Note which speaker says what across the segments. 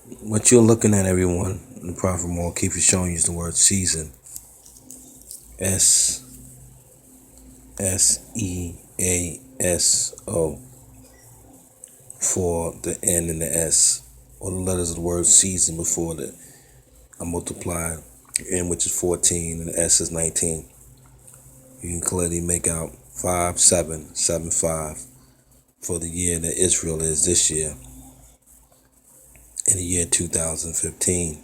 Speaker 1: What you're looking at, everyone, the Prophet More keeps showing you is the word season. SEASO for the N and the S, or the letters of the word season before the I multiply N, which is 14, and the S is 19. You can clearly make out 5775 for the year that Israel is this year. In the year 2015,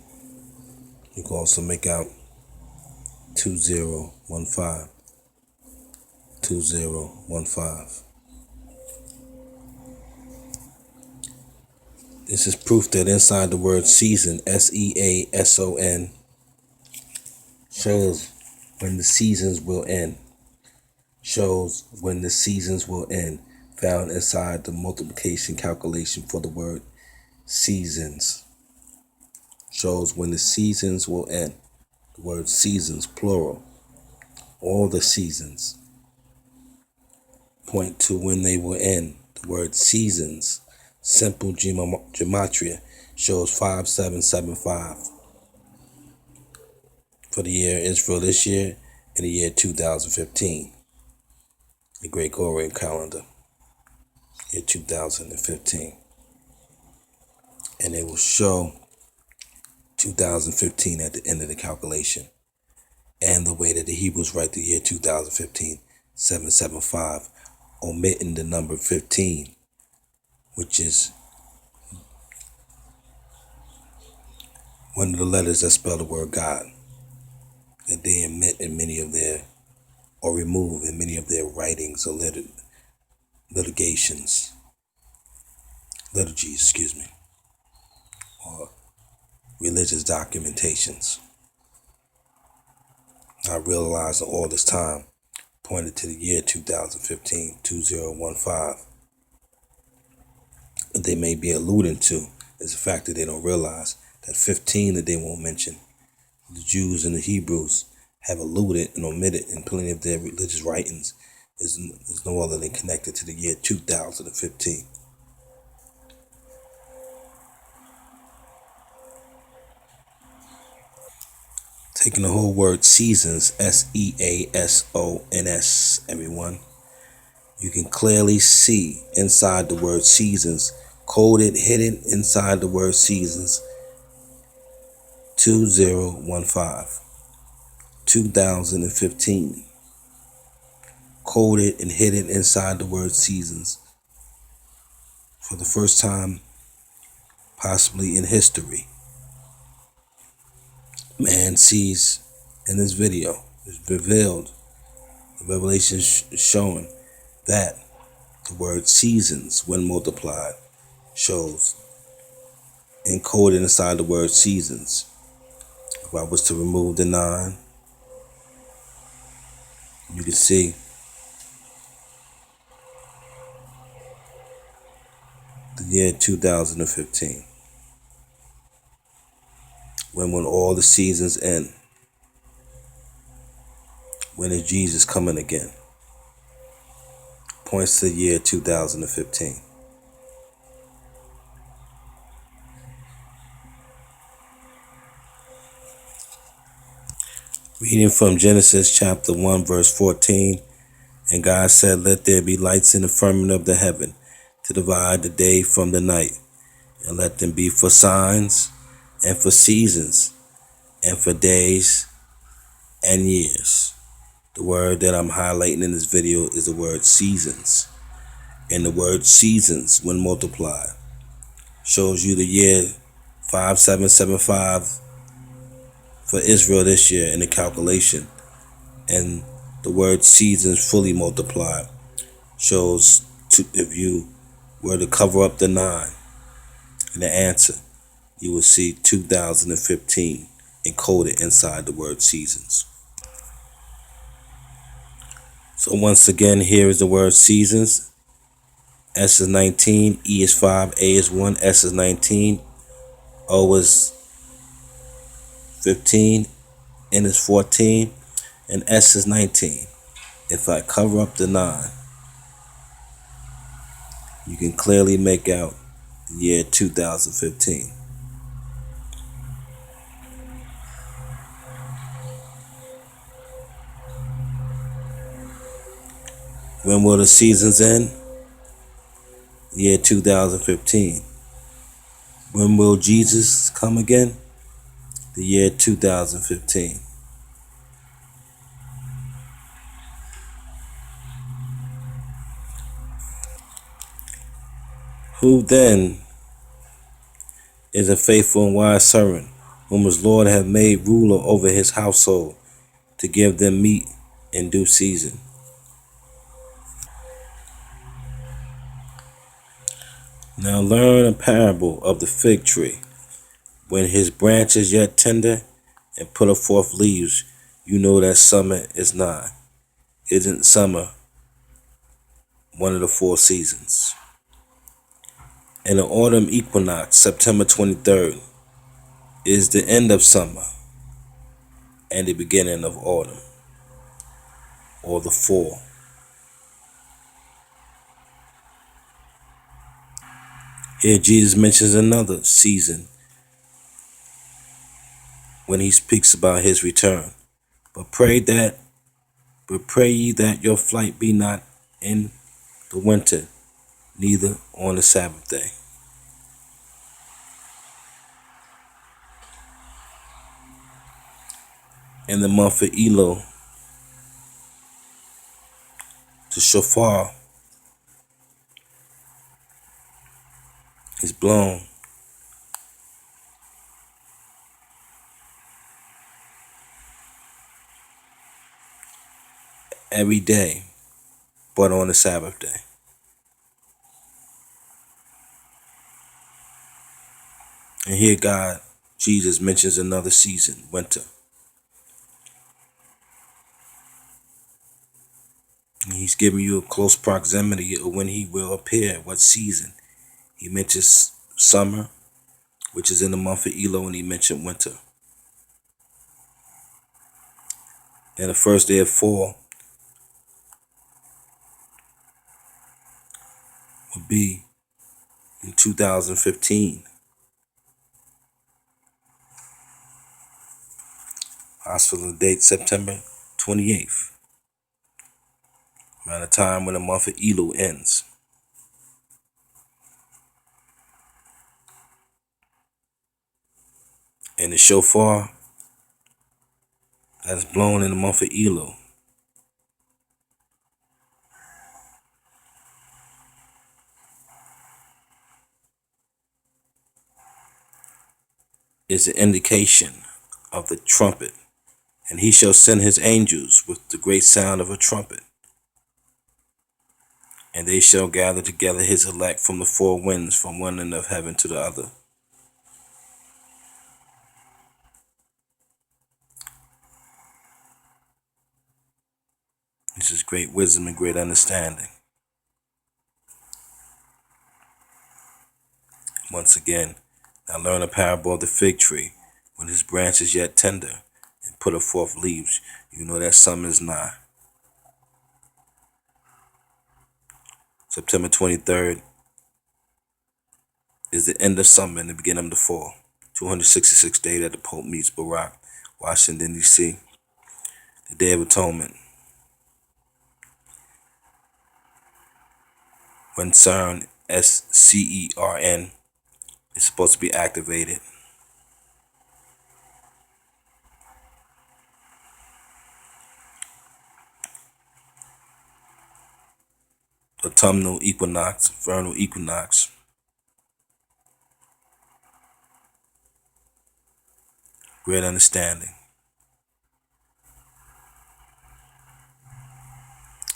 Speaker 1: you can also make out 2015. 2015. This is proof that inside the word season, SEASON, shows when the seasons will end. Shows when the seasons will end. Found inside the multiplication calculation for the word seasons. Shows when the seasons will end. The word seasons, plural. All the seasons point to when they will end. The word seasons, simple gematria, shows 5775 for the year Israel this year and the year 2015. The Gregorian calendar, year 2015. And it will show 2015 at the end of the calculation. And the way that the Hebrews write the year 2015, 775, omitting the number 15, which is one of the letters that spell the word God, that they omit in many of their, or remove in many of their writings or liturgies, or religious documentations. I realized all this time pointed to the year 2015, 2015. What they may be alluding to is the fact that they don't realize that 15 that they won't mention, the Jews and the Hebrews have alluded and omitted in plenty of their religious writings, is no other than connected to the year 2015. Taking the whole word seasons, SEASONS, everyone, you can clearly see inside the word seasons, coded, hidden inside the word seasons, 2015, 2015, coded and hidden inside the word seasons for the first time possibly in history. Man sees in this video, it's revealed, the revelation is showing that the word seasons, when multiplied, shows encoded inside the word seasons. If I was to remove the 9, you can see the year 2015. When will all the seasons end? When is Jesus coming again? Points to the year 2015. Reading from Genesis chapter 1 verse 14. And God said, let there be lights in the firmament of the heaven to divide the day from the night, and let them be for signs and for seasons and for days and years. The word that I'm highlighting in this video is the word seasons. And the word seasons, when multiplied, shows you the year 5775 for Israel this year in the calculation. And the word seasons fully multiplied shows, if you were to cover up the 9 in the answer, you will see 2015 encoded inside the word seasons. So once again, here is the word seasons. S is 19, E is 5, A is 1, S is 19, O is 15, N is 14, and S is 19. If I cover up the 9, you can clearly make out the year 2015. When will the seasons end? The year 2015. When will Jesus come again? The year 2015. Who then is a faithful and wise servant, whom his Lord hath made ruler over his household, to give them meat in due season? Now learn a parable of the fig tree. When his branch is yet tender and putteth forth leaves, you know that summer is nigh. Isn't summer one of the 4 seasons? And the autumn equinox, September 23rd, is the end of summer and the beginning of autumn, or the fall. Here Jesus mentions another season when he speaks about his return. But pray ye that your flight be not in the winter, neither on the Sabbath day. In the month of Elul, the shofar is blown every day, but on the Sabbath day. And here Jesus mentions another season, winter. And he's giving you a close proximity of when he will appear, what season. He mentions summer, which is in the month of Elul, and he mentioned winter. And the first day of fall will be in 2015. Hospital date September 28th, around the time when the month of Elul ends. And the shofar that is blown in the month of Elul is an indication of the trumpet. And he shall send his angels with the great sound of a trumpet, and they shall gather together his elect from the 4 winds, from one end of heaven to the other. This is great wisdom and great understanding. Once again, now learn a parable of the fig tree. When his branch is yet tender and putteth forth leaves, you know that summer is nigh. September 23rd is the end of summer and the beginning of the fall. 266th day that the Pope meets Barack, Washington, D.C. The Day of Atonement. When CERN, SCERN, is supposed to be activated. Autumnal equinox, vernal equinox. Great understanding.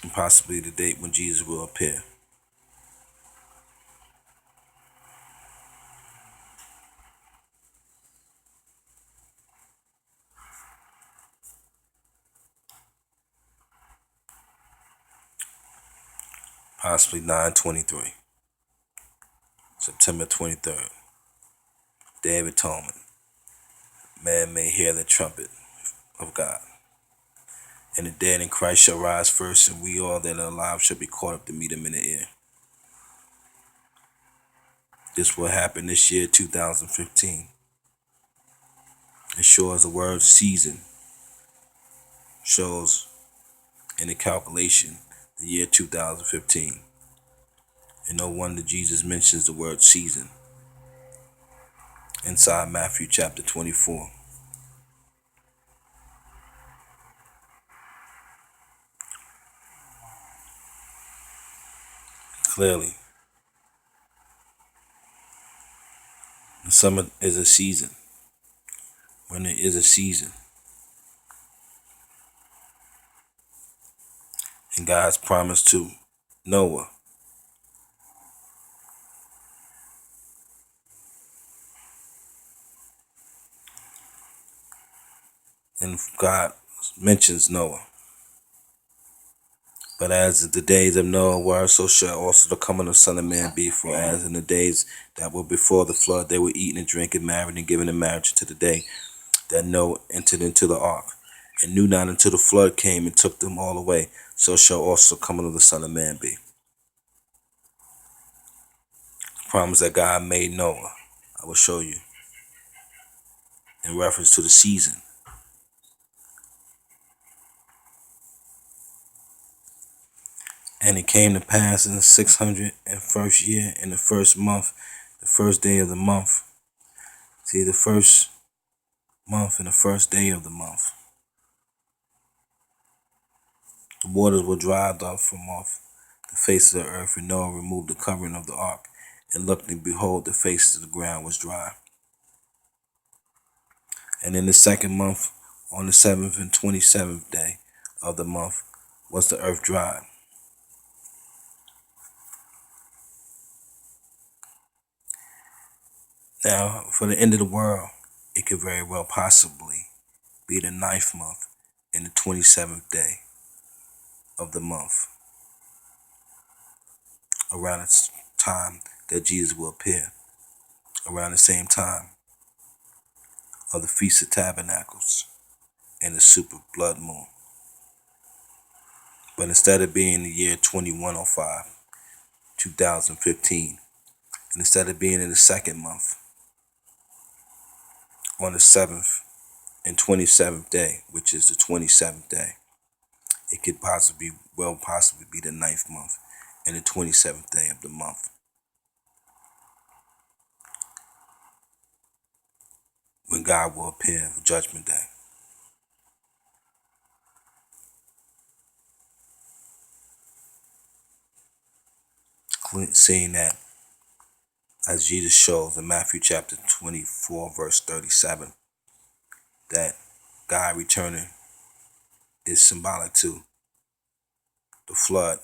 Speaker 1: And possibly the date when Jesus will appear. Possibly 9/23. September 23rd. Day of Atonement. Man may hear the trumpet of God. And the dead in Christ shall rise first, and we all that are alive shall be caught up to meet him in the air. This will happen this year, 2015. As sure as the word season shows in the calculation, the year 2015. And no wonder Jesus mentions the word season inside Matthew chapter 24. Clearly, the summer is a season. When it is a season, and God's promise to Noah, and God mentions Noah. But as the days of Noah were, so shall also the coming of the Son of Man be. For as in the days that were before the flood, they were eating and drinking, married and given in marriage to the day that Noah entered into the ark, and knew not until the flood came and took them all away. So shall also the coming of the Son of Man be. The promise that God made Noah, I will show you, in reference to the season. And it came to pass in the 601st year, in the first month, the first day of the month. See, the first month and the first day of the month, the waters were dried up from off the face of the earth, and Noah removed the covering of the ark, and looked, and behold, the face of the ground was dry. And in the second month, on the 7th and 27th day of the month, was the earth dried. Now, for the end of the world, it could very well possibly be the 9th month and the 27th day of the month, around the time that Jesus will appear, around the same time of the Feast of Tabernacles and the super blood moon. But instead of being the year 2105, 2015, and instead of being in the second month, on the 7th and 27th day, which is the 27th day, it could possibly be the 9th month and the 27th day of the month, when God will appear for Judgment Day. Seeing that, as Jesus shows in Matthew chapter 24, verse 37, that God returning is symbolic to the flood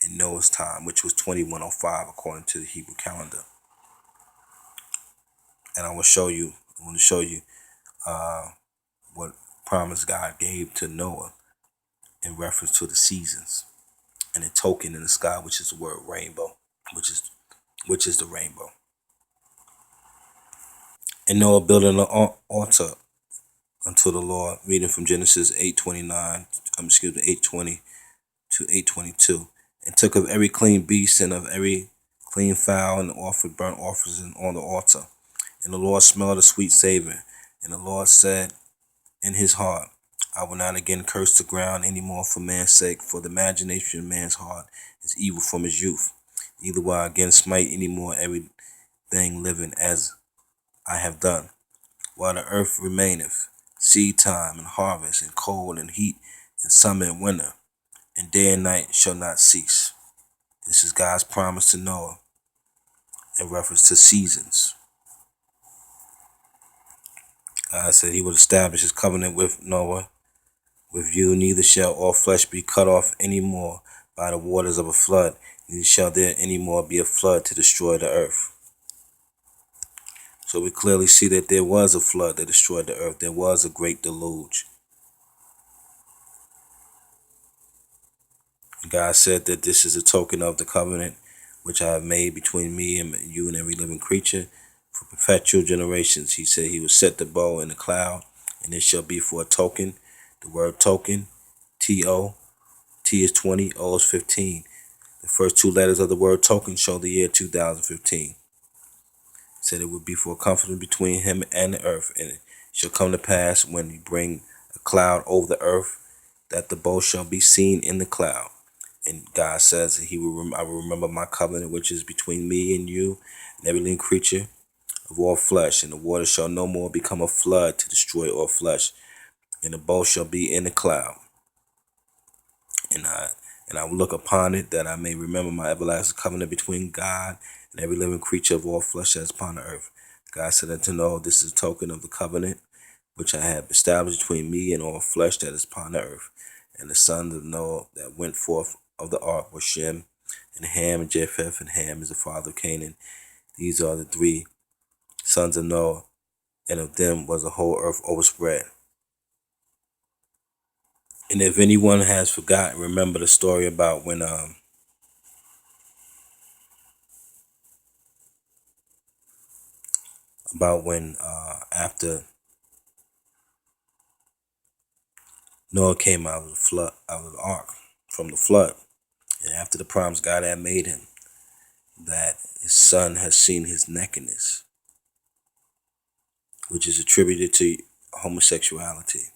Speaker 1: in Noah's time, which was 2105 according to the Hebrew calendar. And I want to show you what promise God gave to Noah in reference to the seasons and a token in the sky, which is the word rainbow, which is the rainbow. And Noah built an altar unto the Lord, reading from Genesis 8:20 to 8:22, and took of every clean beast and of every clean fowl, and offered burnt offerings on the altar. And the Lord smelled a sweet savor. And the Lord said in his heart, I will not again curse the ground any more for man's sake, for the imagination of man's heart is evil from his youth. Neither will I again smite any more everything living as I have done, while the earth remaineth, seed time and harvest, and cold and heat, and summer and winter, and day and night shall not cease. This is God's promise to Noah in reference to seasons. God said he would establish his covenant with Noah, with you, neither shall all flesh be cut off any more by the waters of a flood, neither shall there any more be a flood to destroy the earth. So we clearly see that there was a flood that destroyed the earth. There was a great deluge. And God said that this is a token of the covenant which I have made between me and you and every living creature for perpetual generations. He said he will set the bow in the cloud, and it shall be for a token. The word token, T-O, T is 20, O is 15. The first two letters of the word token show the year 2015. Said it would be for a covenant between him and the earth, and it shall come to pass when you bring a cloud over the earth, that the bow shall be seen in the cloud, And God says I will remember my covenant which is between me and you and every living creature of all flesh, and the water shall no more become a flood to destroy all flesh, and the bow shall be in the cloud. And I will look upon it, that I may remember my everlasting covenant between God and every living creature of all flesh that is upon the earth. God said unto Noah, this is a token of the covenant which I have established between me and all flesh that is upon the earth. And the sons of Noah that went forth of the ark were Shem, and Ham, and Japheth, and Ham is the father of Canaan. These are the three sons of Noah, and of them was the whole earth overspread. And if anyone has forgotten, remember the story about when after Noah came out of the flood, out of the ark, from the flood, and after the promise God had made him, that his son has seen his nakedness, which is attributed to homosexuality.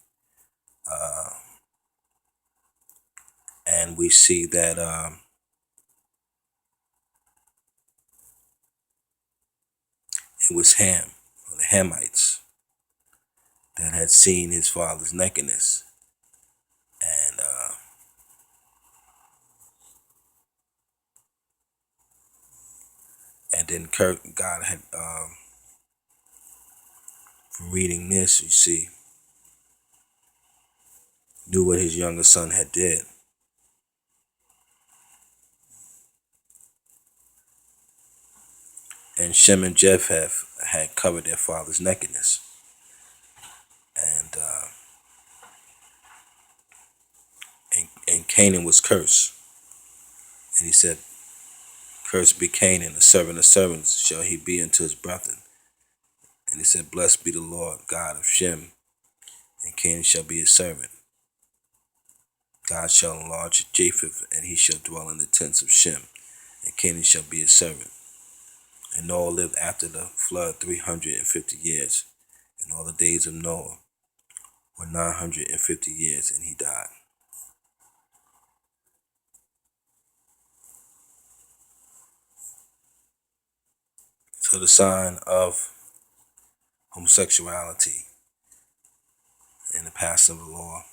Speaker 1: And we see that it was Ham, or the Hamites, that had seen his father's nakedness. And then God had, from reading this, you see, knew what his younger son had did. And Shem and Japheth had covered their father's nakedness. And Canaan was cursed. And he said, cursed be Canaan, a servant of servants shall he be unto his brethren. And he said, blessed be the Lord God of Shem, and Canaan shall be his servant. God shall enlarge Japheth, and he shall dwell in the tents of Shem, and Canaan shall be his servant. And Noah lived after the flood 350 years, and all the days of Noah were 950 years, and he died. So the sign of homosexuality and the passing of the law,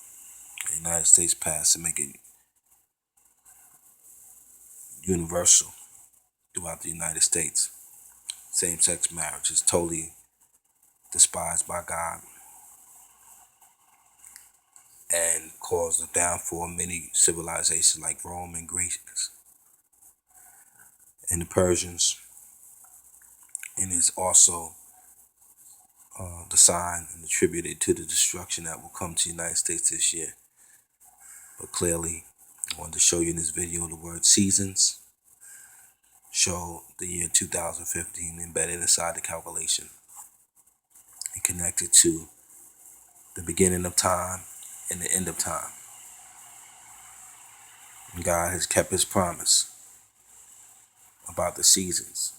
Speaker 1: the United States passed to make it universal throughout the United States. Same-sex marriage is totally despised by God and caused the downfall of many civilizations like Rome and Greece and the Persians. And is also the sign and attributed to the destruction that will come to the United States this year. But clearly, I wanted to show you in this video the word seasons. Show the year 2015 embedded inside the calculation and connected to the beginning of time and the end of time. And God has kept his promise about the seasons.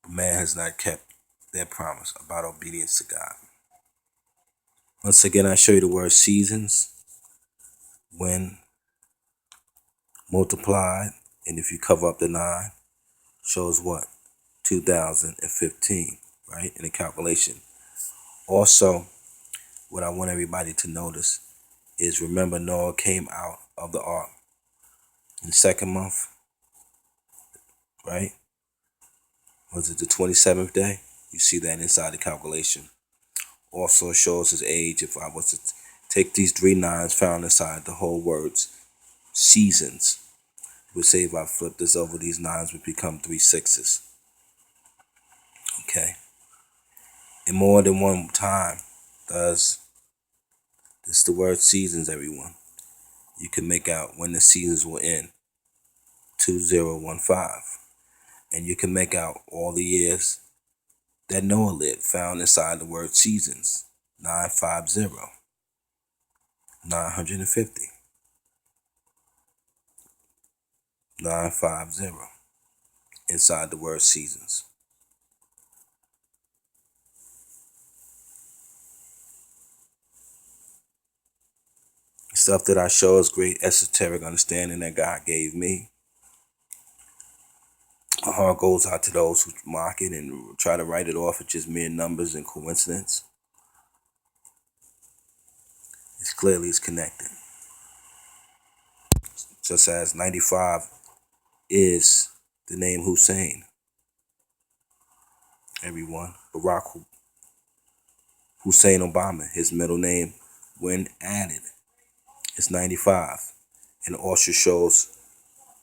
Speaker 1: But man has not kept their promise about obedience to God. Once again, I show you the word seasons. When multiplied, and if you cover up the 9, shows what? 2015, right? In the calculation. Also, what I want everybody to notice is, remember Noah came out of the ark in the second month, right? Was it the 27th day? You see that inside the calculation. Also shows his age. If I was to take these 3 9s found inside the whole words seasons, it would say if I flip this over, these 9s would become 3 6s. Okay. And more than one time does this, the word seasons, everyone. You can make out when the seasons will end. 2015. And you can make out all the years that Noah lived found inside the word seasons. 950. 950. 950. Inside the word seasons. It's stuff that I show is great esoteric understanding that God gave me. My heart goes out to those who mock it and try to write it off as just mere numbers and coincidence. It's clearly connected. Just as 95 is the name Hussein. Everyone. Barack Hussein Obama, his middle name, when added, is 95. And also shows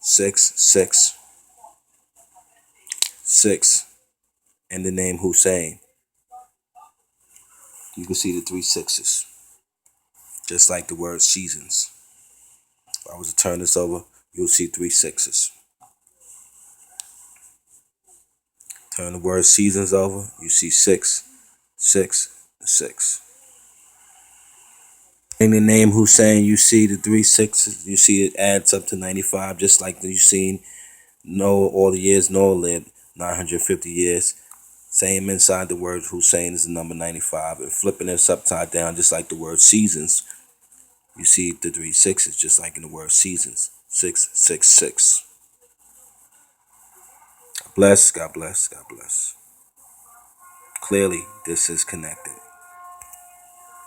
Speaker 1: 666 and the name Hussein. You can see the 3 sixes. Just like the word seasons. If I was to turn this over, you'll see 3 sixes. Turn the word seasons over, you see 6, 6, 6. In the name Hussein, you see the 3 sixes. You see it adds up to 95, just like you've seen Noah, all the years Noah lived, 950 years. Same inside the word Hussein is the number 95. And flipping this upside down, just like the word seasons, you see the 3 sixes, just like in the word seasons. 666. God bless, God bless, God bless. Clearly, this is connected.